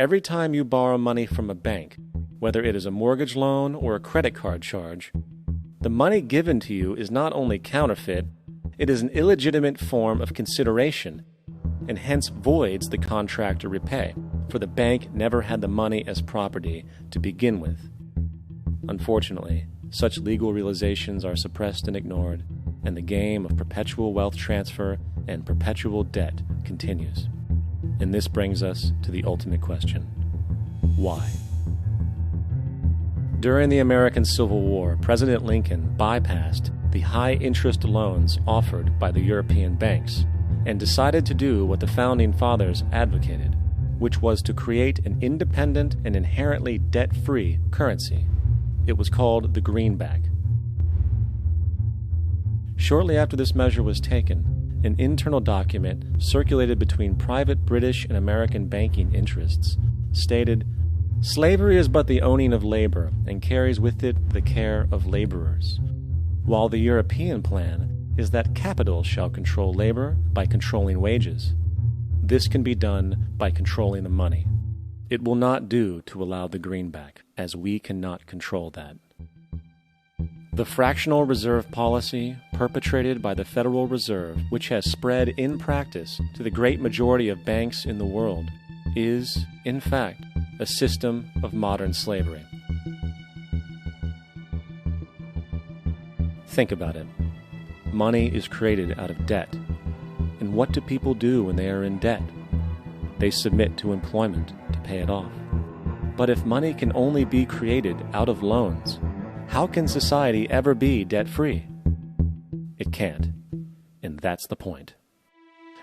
Every time you borrow money from a bank, whether it is a mortgage loan or a credit card charge, the money given to you is not only counterfeit, it is an illegitimate form of consideration and hence voids the contract to repay, for the bank never had the money as property to begin with. Unfortunately, such legal realizations are suppressed and ignored, and the game of perpetual wealth transfer and perpetual debt continues. And this brings us to the ultimate question: why? During the American Civil War, President Lincoln bypassed the high-interest loans offered by the European banks and decided to do what the Founding Fathers advocated, which was to create an independent and inherently debt-free currency. It was called the greenback. Shortly after this measure was taken, an internal document circulated between private British and American banking interests stated, "Slavery is but the owning of labor and carries with it the care of laborers, while the European plan is that capital shall control labor by controlling wages. This can be done by controlling the money. It will not do to allow the greenback, as we cannot control that." The fractional reserve policy perpetrated by the Federal Reserve, which has spread in practice to the great majority of banks in the world, is, in fact, a system of modern slavery. Think about it. Money is created out of debt. And what do people do when they are in debt? They submit to employment to pay it off. But if money can only be created out of loans, how can society ever be debt-free? It can't. And that's the point.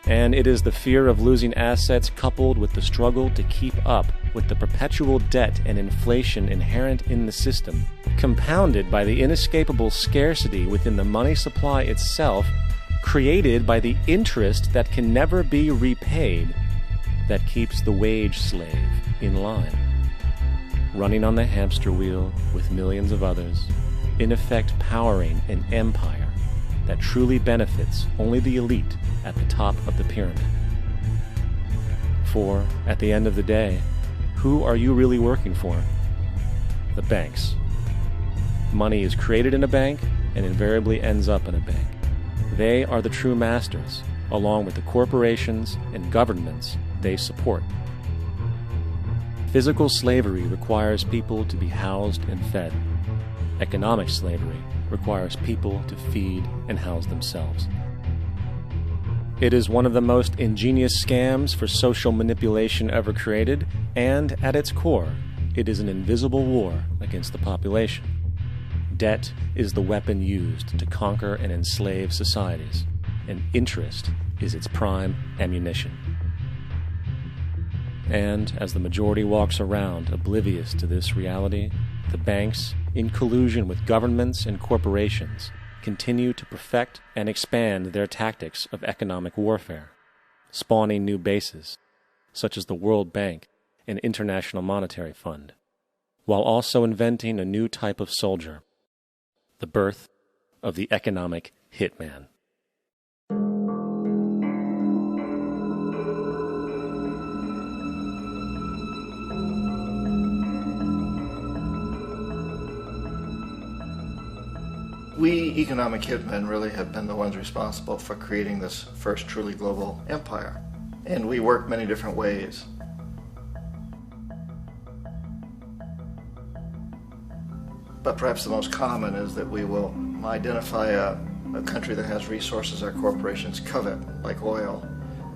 And it is the fear of losing assets coupled with the struggle to keep up with the perpetual debt and inflation inherent in the system, compounded by the inescapable scarcity within the money supply itself, created by the interest that can never be repaid, that keeps the wage slave in line, running on the hamster wheel with millions of others, in effect powering an empire that truly benefits only the elite at the top of the pyramid. For, at the end of the day, who are you really working for? The banks. Money is created in a bank and invariably ends up in a bank. They are the true masters, along with the corporations and governments they support. Physical slavery requires people to be housed and fed. Economic slavery requires people to feed and house themselves. It is one of the most ingenious scams for social manipulation ever created, and at its core, it is an invisible war against the population. Debt is the weapon used to conquer and enslave societies, and interest is its prime ammunition. And as the majority walks around oblivious to this reality, the banks, in collusion with governments and corporations, continue to perfect and expand their tactics of economic warfare, spawning new bases, such as the World Bank and International Monetary Fund, while also inventing a new type of soldier, the birth of the economic hitman. We economic hitmen really have been the ones responsible for creating this first truly global empire. And we work many different ways. But perhaps the most common is that we will identify a country that has resources our corporations covet, like oil,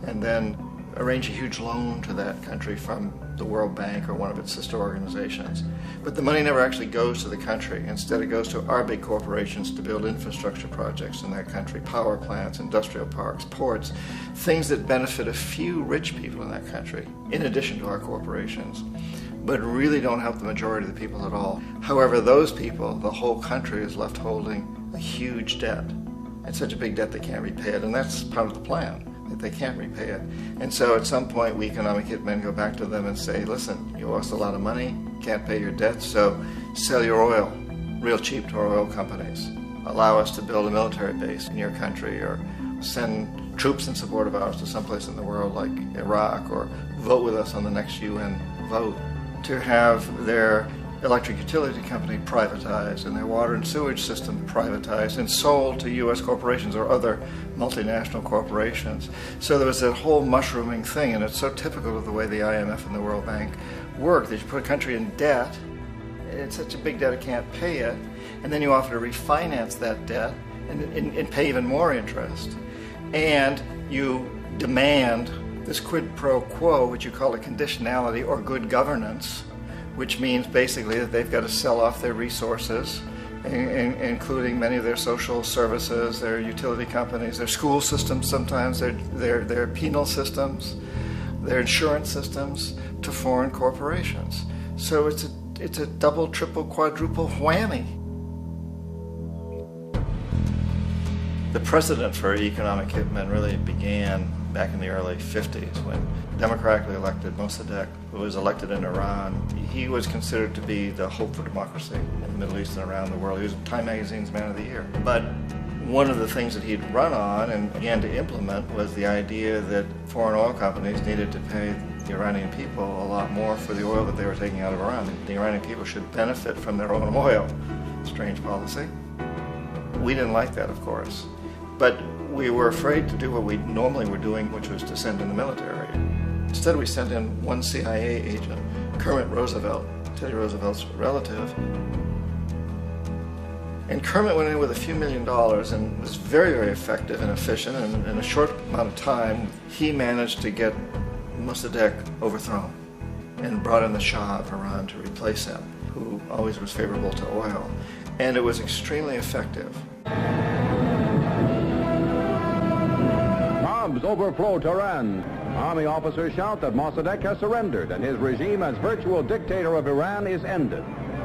and then arrange a huge loan to that country from the World Bank or one of its sister organizations. But the money never actually goes to the country. Instead, it goes to our big corporations to build infrastructure projects in that country, power plants, industrial parks, ports, things that benefit a few rich people in that country, in addition to our corporations, but really don't help the majority of the people at all. However, those people, the whole country is left holding a huge debt. It's such a big debt they can't repay it, and that's part of the plan, that they can't repay it. And so at some point, we economic hitmen go back to them and say, listen, you owe us a lot of money, can't pay your debts, so sell your oil real cheap to our oil companies. Allow us to build a military base in your country, or send troops in support of ours to someplace in the world like Iraq, or vote with us on the next UN vote to have their electric utility company privatized and their water and sewage system privatized and sold to U.S. corporations or other multinational corporations. So there was that whole mushrooming thing, and it's so typical of the way the IMF and the World Bank work, that you put a country in debt, it's such a big debt it can't pay it, and then you offer to refinance that debt and pay even more interest. And you demand this quid pro quo, which you call a conditionality or good governance, which means basically that they've got to sell off their resources, including many of their social services, their utility companies, their school systems sometimes, their penal systems, their insurance systems, to foreign corporations. So it's a double, triple, quadruple whammy. The precedent for economic hitmen really began back in the early 50s when democratically elected Mossadegh, who was elected in Iran, he was considered to be the hope for democracy in the Middle East and around the world. He was Time Magazine's Man of the Year. But one of the things that he'd run on and began to implement was the idea that foreign oil companies needed to pay the Iranian people a lot more for the oil that they were taking out of Iran. The Iranian people should benefit from their own oil. Strange policy. We didn't like that, of course. But we were afraid to do what we normally were doing, which was to send in the military. Instead, we sent in one CIA agent, Kermit Roosevelt, Teddy Roosevelt's relative. And Kermit went in with a few $1 million and was very, very effective and efficient. And in a short amount of time, he managed to get Mossadegh overthrown and brought in the Shah of Iran to replace him, who always was favorable to oil. And it was extremely effective. Bombs overflow Tehran. Army officers shout that Mossadegh has surrendered and his regime as virtual dictator of Iran is ended.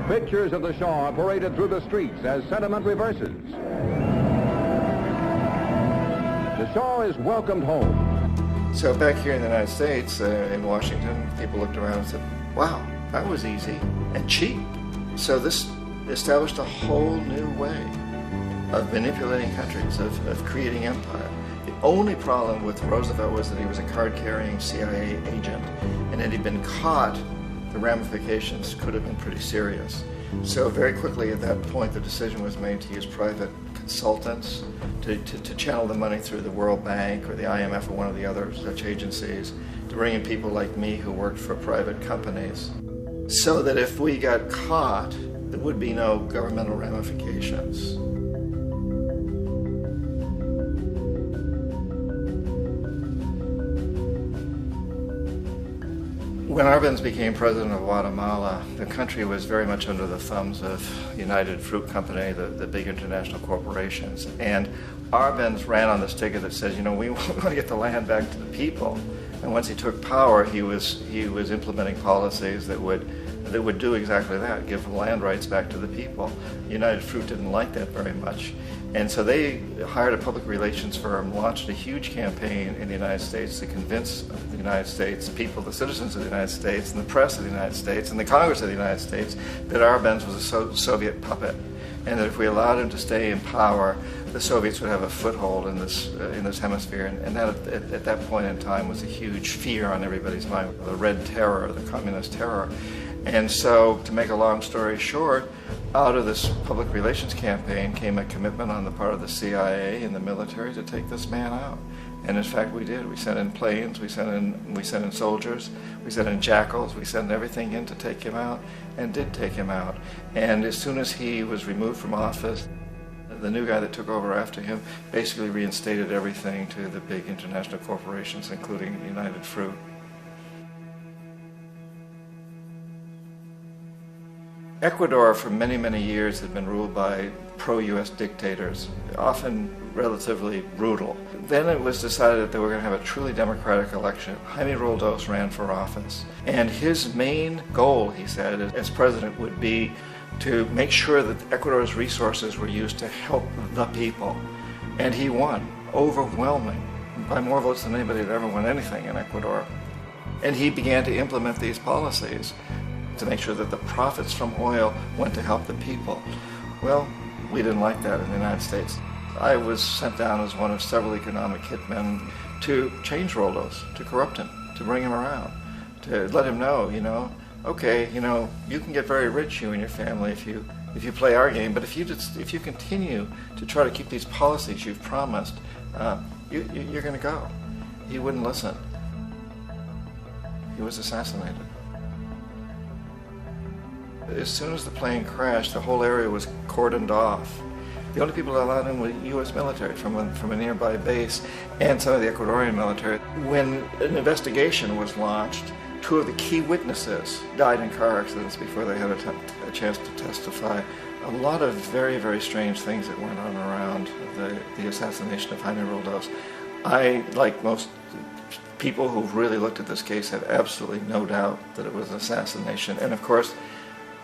Pictures of the Shah are paraded through the streets as sentiment reverses. The Shah is welcomed home. So back here in the United States, in Washington, people looked around and said, wow, that was easy and cheap. So this established a whole new way of manipulating countries, of creating empire. The only problem with Roosevelt was that he was a card-carrying CIA agent, and had he been caught, the ramifications could have been pretty serious. So very quickly at that point, the decision was made to use private consultants to channel the money through the World Bank or the IMF or one of the other such agencies, to bring in people like me who worked for private companies, so that if we got caught, there would be no governmental ramifications. When Arbenz became president of Guatemala, the country was very much under the thumbs of United Fruit Company, the big international corporations. And Arbenz ran on this ticket that says, you know, we want to get the land back to the people. And once he took power, he was implementing policies that would do exactly that, give land rights back to the people. United Fruit didn't like that very much. And so they hired a public relations firm, launched a huge campaign in the United States to convince the United States people, the citizens of the United States, and the press of the United States, and the Congress of the United States, that Arbenz was a Soviet puppet, and that if we allowed him to stay in power, the Soviets would have a foothold in this hemisphere. And that at that point in time was a huge fear on everybody's mind, the Red Terror, the Communist terror. And so, to make a long story short, out of this public relations campaign came a commitment on the part of the CIA and the military to take this man out. And in fact, we did. We sent in planes, we sent in soldiers, we sent in jackals, we sent everything in to take him out, and did take him out. And as soon as he was removed from office, the new guy that took over after him basically reinstated everything to the big international corporations, including United Fruit. Ecuador for many, many years had been ruled by pro-US dictators, often relatively brutal. Then it was decided that they were going to have a truly democratic election. Jaime Roldos ran for office. And his main goal, he said, as president would be to make sure that Ecuador's resources were used to help the people. And he won, overwhelming, by more votes than anybody had ever won anything in Ecuador. And he began to implement these policies to make sure that the profits from oil went to help the people. Well, we didn't like that in the United States. I was sent down as one of several economic hitmen to change Roldos, to corrupt him, to bring him around, to let him know, okay, you can get very rich, you and your family, if you play our game, but if you continue to try to keep these policies you've promised, you're going to go. He wouldn't listen. He was assassinated. As soon as the plane crashed, the whole area was cordoned off. The only people allowed in were U.S. military from a nearby base and some of the Ecuadorian military. When an investigation was launched, 2 of the key witnesses died in car accidents before they had a chance to testify. A lot of very, very strange things that went on around the assassination of Jaime Roldos. I, like most people who've really looked at this case, have absolutely no doubt that it was an assassination. And of course,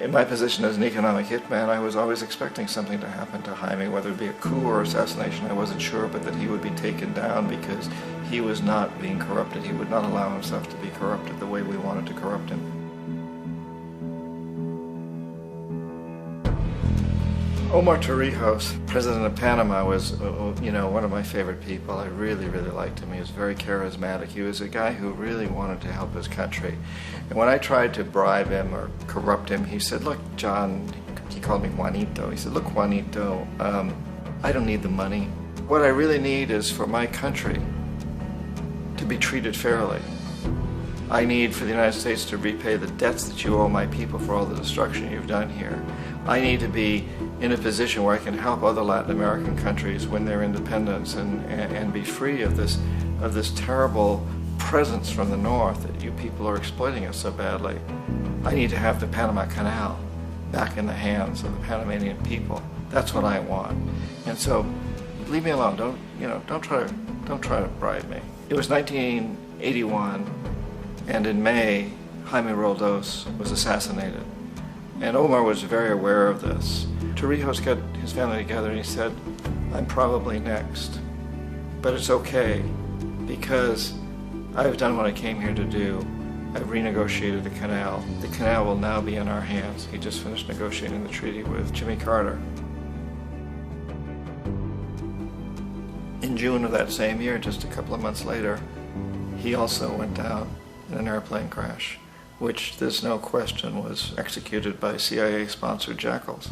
in my position as an economic hitman, I was always expecting something to happen to Jaime, whether it be a coup or assassination, I wasn't sure, but that he would be taken down because he was not being corrupted. He would not allow himself to be corrupted the way we wanted to corrupt him. Omar Torrijos, president of Panama, was one of my favorite people. I really, really liked him. He was very charismatic. He was a guy who really wanted to help his country. And when I tried to bribe him or corrupt him, he said, look, John, he called me Juanito. He said, look, Juanito, I don't need the money. What I really need is for my country to be treated fairly. I need for the United States to repay the debts that you owe my people for all the destruction you've done here. I need to be in a position where I can help other Latin American countries win their independence and be free of this terrible presence from the north that you people are exploiting us so badly. I need to have the Panama Canal back in the hands of the Panamanian people. That's what I want. And so, leave me alone. Don't try to bribe me. It was 1981, and in May, Jaime Roldos was assassinated. And Omar was very aware of this. Torrijos got his family together and he said, I'm probably next, but it's okay because I've done what I came here to do. I've renegotiated the canal. The canal will now be in our hands. He just finished negotiating the treaty with Jimmy Carter. In June of that same year, just a couple of months later, he also went down in an airplane crash, which there's no question was executed by CIA-sponsored jackals.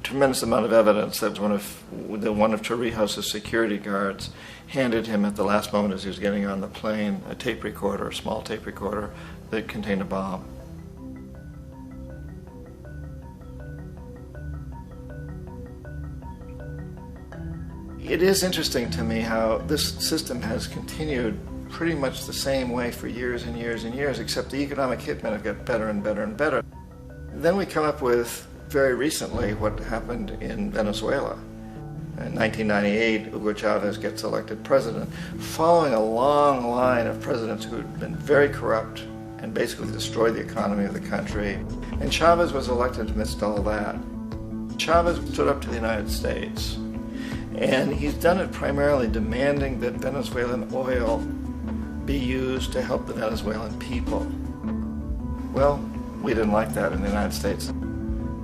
Tremendous amount of evidence that one of Torrijos' security guards handed him at the last moment as he was getting on the plane a tape recorder, a small tape recorder that contained a bomb. It is interesting to me how this system has continued pretty much the same way for years and years and years, except the economic hitmen have got better and better and better. Then we come up with, very recently, what happened in Venezuela. In 1998, Hugo Chavez gets elected president, following a long line of presidents who had been very corrupt and basically destroyed the economy of the country. And Chavez was elected amidst all that. Chavez stood up to the United States, and he's done it primarily demanding that Venezuelan oil be used to help the Venezuelan people. Well, we didn't like that in the United States.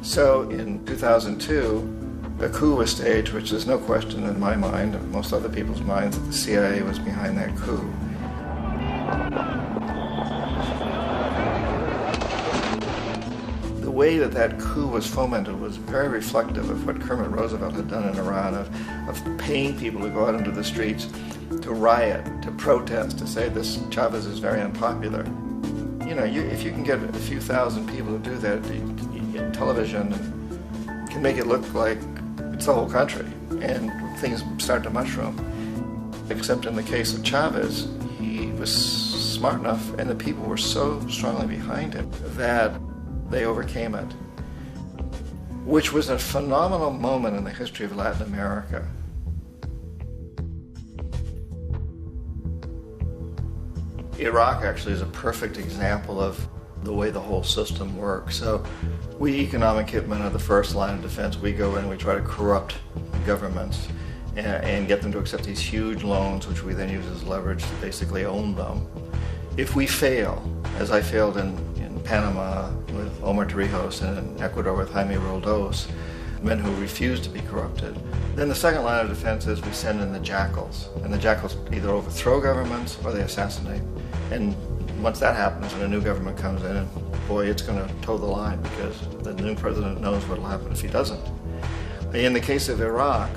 So in 2002, a coup was staged, which there's no question in my mind, and most other people's minds, that the CIA was behind that coup. The way that coup was fomented was very reflective of what Kermit Roosevelt had done in Iran, of paying people to go out into the streets to riot, to protest, to say this Chavez is very unpopular. If you can get a few thousand people to do that, television can make it look like it's the whole country, and things start to mushroom. Except in the case of Chavez, he was smart enough, and the people were so strongly behind him that they overcame it, which was a phenomenal moment in the history of Latin America. Iraq actually is a perfect example of the way the whole system works. So we economic hitmen are the first line of defense. We go in, we try to corrupt governments and get them to accept these huge loans, which we then use as leverage to basically own them. If we fail, as I failed in Panama with Omar Torrijos and in Ecuador with Jaime Roldos, men who refuse to be corrupted, then the second line of defense is we send in the jackals. And the jackals either overthrow governments or they assassinate. And Once that happens and a new government comes in, and boy, it's going to toe the line because the new president knows what will happen if he doesn't. In the case of Iraq,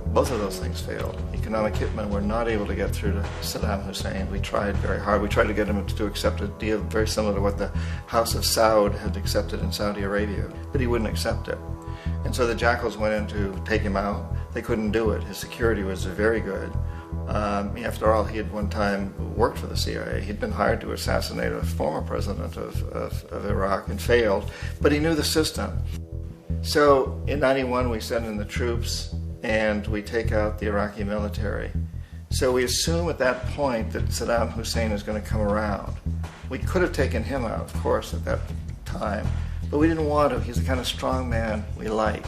both of those things failed. Economic hitmen were not able to get through to Saddam Hussein. We tried very hard. We tried to get him to accept a deal very similar to what the House of Saud had accepted in Saudi Arabia, but he wouldn't accept it. And so the jackals went in to take him out. They couldn't do it. His security was very good. After all, he had one time worked for the CIA. He'd been hired to assassinate a former president of Iraq and failed, but he knew the system. So in '91, we send in the troops and we take out the Iraqi military. So we assume at that point that Saddam Hussein is going to come around. We could have taken him out, of course, at that time, but we didn't want to. He's the kind of strong man we like.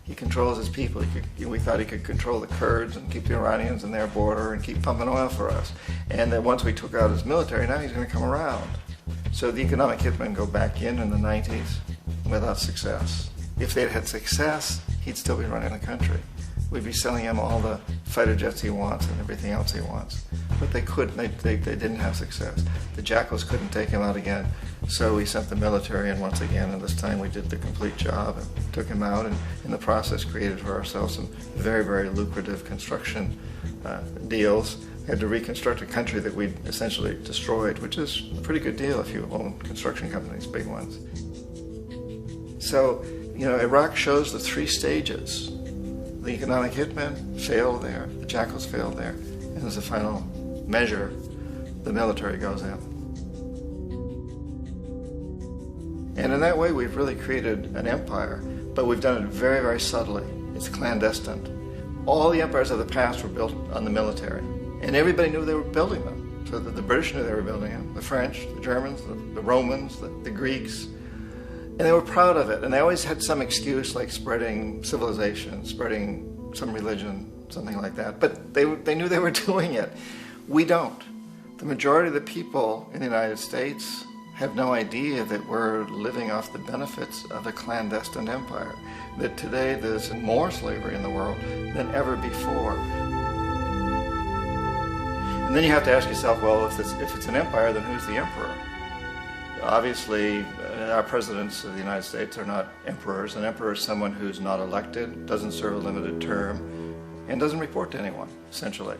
He controls his people. We thought he could control the Kurds and keep the Iranians in their border and keep pumping oil for us. And that once we took out his military, now he's going to come around. So the economic hitmen go back in the 90s without success. If they'd had success, he'd still be running the country. We'd be selling him all the fighter jets he wants and everything else he wants. But they couldn't. They didn't have success. The jackals couldn't take him out again, so we sent the military in once again, and this time we did the complete job and took him out, and in the process created for ourselves some very, very lucrative construction deals. We had to reconstruct a country that we'd essentially destroyed, which is a pretty good deal if you own construction companies, big ones. So, Iraq shows the three stages. The economic hitmen failed there, the jackals failed there, and as a final measure, the military goes in. And in that way, we've really created an empire, but we've done it very, very subtly. It's clandestine. All the empires of the past were built on the military, and everybody knew they were building them. So that the British knew they were building them, the French, the Germans, the Romans, the Greeks. And they were proud of it, and they always had some excuse like spreading civilization, spreading some religion, something like that. But they knew they were doing it. We don't. The majority of the people in the United States have no idea that we're living off the benefits of a clandestine empire, that today there's more slavery in the world than ever before. And then you have to ask yourself, well, if it's an empire, then who's the emperor? Obviously, our presidents of the United States are not emperors. An emperor is someone who's not elected, doesn't serve a limited term, and doesn't report to anyone, essentially.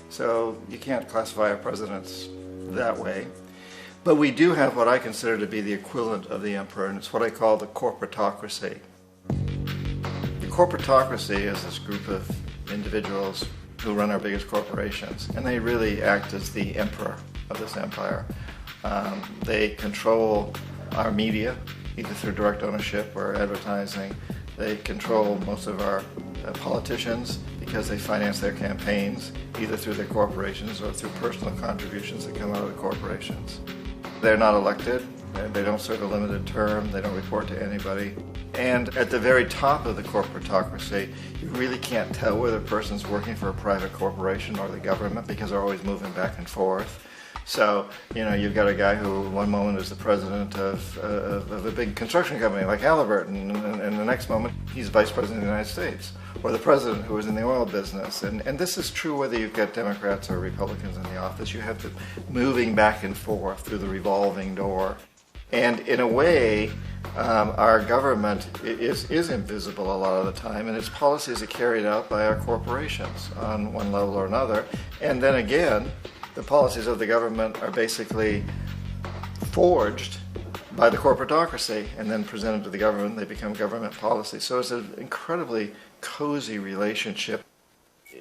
So you can't classify our presidents that way. But we do have what I consider to be the equivalent of the emperor, and it's what I call the corporatocracy. The corporatocracy is this group of individuals who run our biggest corporations, and they really act as the emperor of this empire. They control our media, either through direct ownership or advertising. They control most of our politicians because they finance their campaigns, either through their corporations or through personal contributions that come out of the corporations. They're not elected, they don't serve a limited term, they don't report to anybody. And at the very top of the corporatocracy, you really can't tell whether a person's working for a private corporation or the government because they're always moving back and forth. So, you've got a guy who one moment is the president of a big construction company like Halliburton, and the next moment he's vice president of the United States, or the president who was in the oil business. And this is true whether you've got Democrats or Republicans in the office. You have to moving back and forth through the revolving door. And in a way, our government is invisible a lot of the time, and its policies are carried out by our corporations on one level or another. And then again, the policies of the government are basically forged by the corporatocracy and then presented to the government. They become government policy. So it's an incredibly cozy relationship.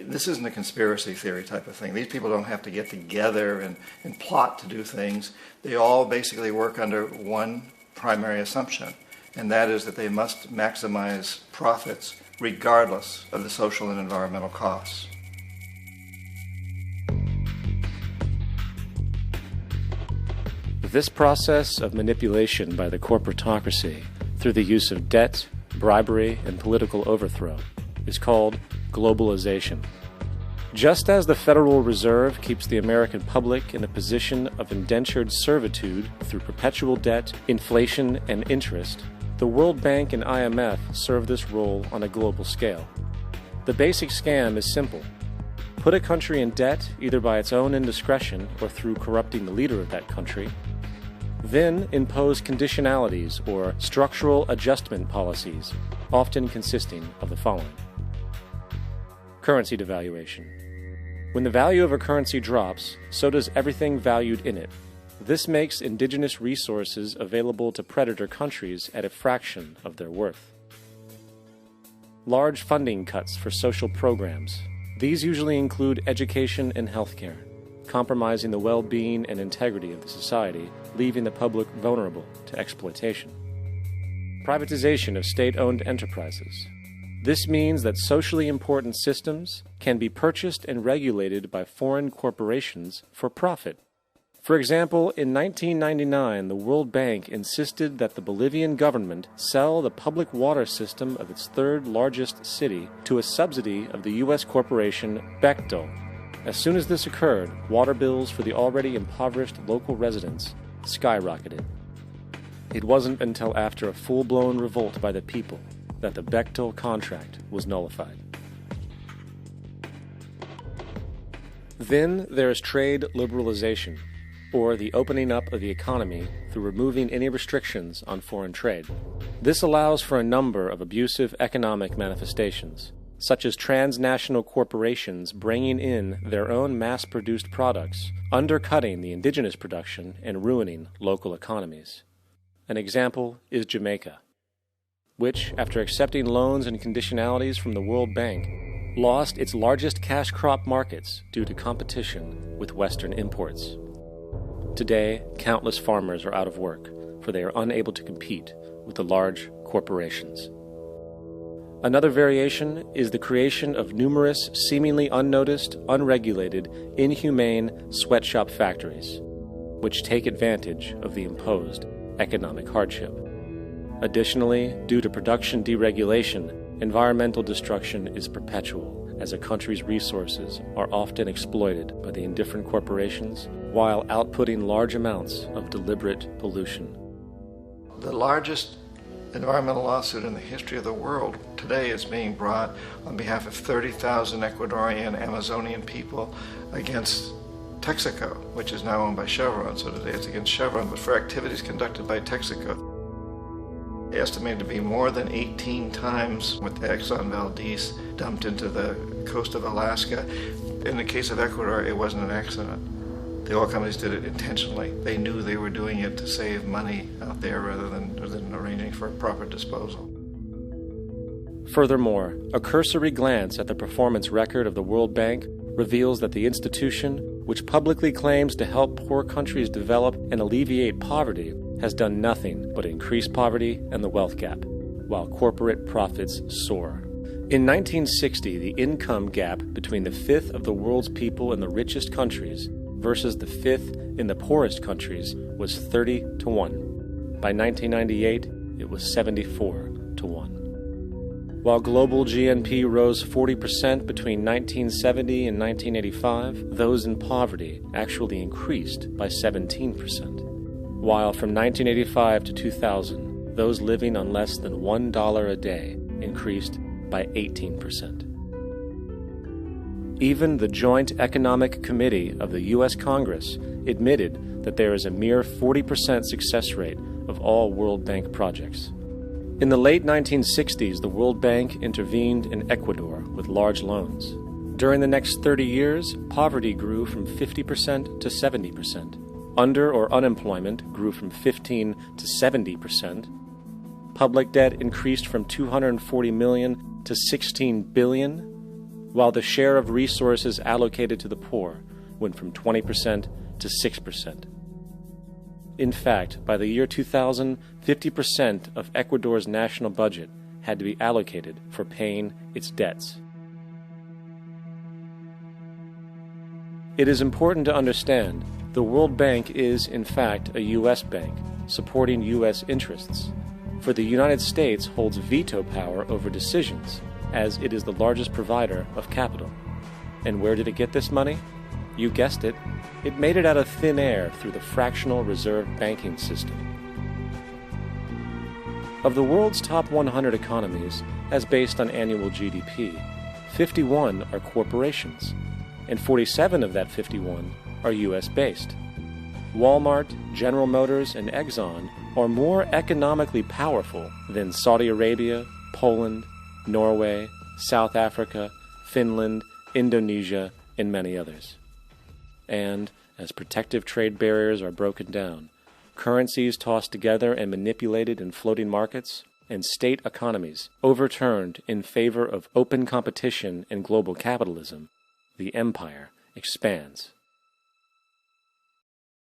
This isn't a conspiracy theory type of thing. These people don't have to get together and plot to do things. They all basically work under one primary assumption, and that is that they must maximize profits regardless of the social and environmental costs. This process of manipulation by the corporatocracy through the use of debt, bribery, and political overthrow is called globalization. Just as the Federal Reserve keeps the American public in a position of indentured servitude through perpetual debt, inflation, and interest, the World Bank and IMF serve this role on a global scale. The basic scam is simple. put a country in debt either by its own indiscretion or through corrupting the leader of that country, then impose conditionalities or structural adjustment policies, often consisting of the following. Currency devaluation. When the value of a currency drops, so does everything valued in it. This makes indigenous resources available to predator countries at a fraction of their worth. Large funding cuts for social programs. These usually include education and healthcare, compromising the well-being and integrity of the society, leaving the public vulnerable to exploitation. Privatization of state-owned enterprises. This means that socially important systems can be purchased and regulated by foreign corporations for profit. For example, in 1999, the World Bank insisted that the Bolivian government sell the public water system of its third largest city to a subsidy of the U.S. corporation Bechtel. As soon as this occurred, water bills for the already impoverished local residents skyrocketed. It wasn't until after a full-blown revolt by the people that the Bechtel contract was nullified. Then there is trade liberalization, or the opening up of the economy through removing any restrictions on foreign trade. This allows for a number of abusive economic manifestations, such as transnational corporations bringing in their own mass-produced products, undercutting the indigenous production and ruining local economies. An example is Jamaica, which, after accepting loans and conditionalities from the World Bank, lost its largest cash crop markets due to competition with Western imports. Today, countless farmers are out of work, for they are unable to compete with the large corporations. Another variation is the creation of numerous, seemingly unnoticed, unregulated, inhumane sweatshop factories, which take advantage of the imposed economic hardship. Additionally, due to production deregulation, environmental destruction is perpetual, as a country's resources are often exploited by the indifferent corporations while outputting large amounts of deliberate pollution. The largest environmental lawsuit in the history of the world today is being brought on behalf of 30,000 Ecuadorian Amazonian people against Texaco, which is now owned by Chevron. So today it's against Chevron, but for activities conducted by Texaco. Estimated to be more than 18 times what the Exxon Valdez dumped into the coast of Alaska. In the case of Ecuador, it wasn't an accident. The oil companies did it intentionally. They knew they were doing it to save money out there rather than arranging for proper disposal. Furthermore, a cursory glance at the performance record of the World Bank reveals that the institution, which publicly claims to help poor countries develop and alleviate poverty, has done nothing but increase poverty and the wealth gap, while corporate profits soar. In 1960, the income gap between the fifth of the world's people in the richest countries versus the fifth in the poorest countries was 30 to 1. By 1998, it was 74 to 1. While global GNP rose 40% between 1970 and 1985, those in poverty actually increased by 17%. While from 1985 to 2000, those living on less than $1 a day increased by 18%. Even the Joint Economic Committee of the U.S. Congress admitted that there is a mere 40% success rate of all World Bank projects. In the late 1960s, the World Bank intervened in Ecuador with large loans. During the next 30 years, poverty grew from 50% to 70%. Under or unemployment grew from 15 to 70%. Public debt increased from $240 million to $16 billion, while the share of resources allocated to the poor went from 20% to 6%. In fact, by the year 2000, 50% of Ecuador's national budget had to be allocated for paying its debts. It is important to understand the World Bank is, in fact, a U.S. bank, supporting U.S. interests, for the United States holds veto power over decisions, as it is the largest provider of capital. And where did it get this money? You guessed it. It made it out of thin air through the fractional reserve banking system. Of the world's top 100 economies, as based on annual GDP, 51 are corporations. and 47 of that 51 are U.S.-based. Walmart, General Motors, and Exxon are more economically powerful than Saudi Arabia, Poland, Norway, South Africa, Finland, Indonesia, and many others. And, as protective trade barriers are broken down, currencies tossed together and manipulated in floating markets, and state economies overturned in favor of open competition and global capitalism, the empire expands.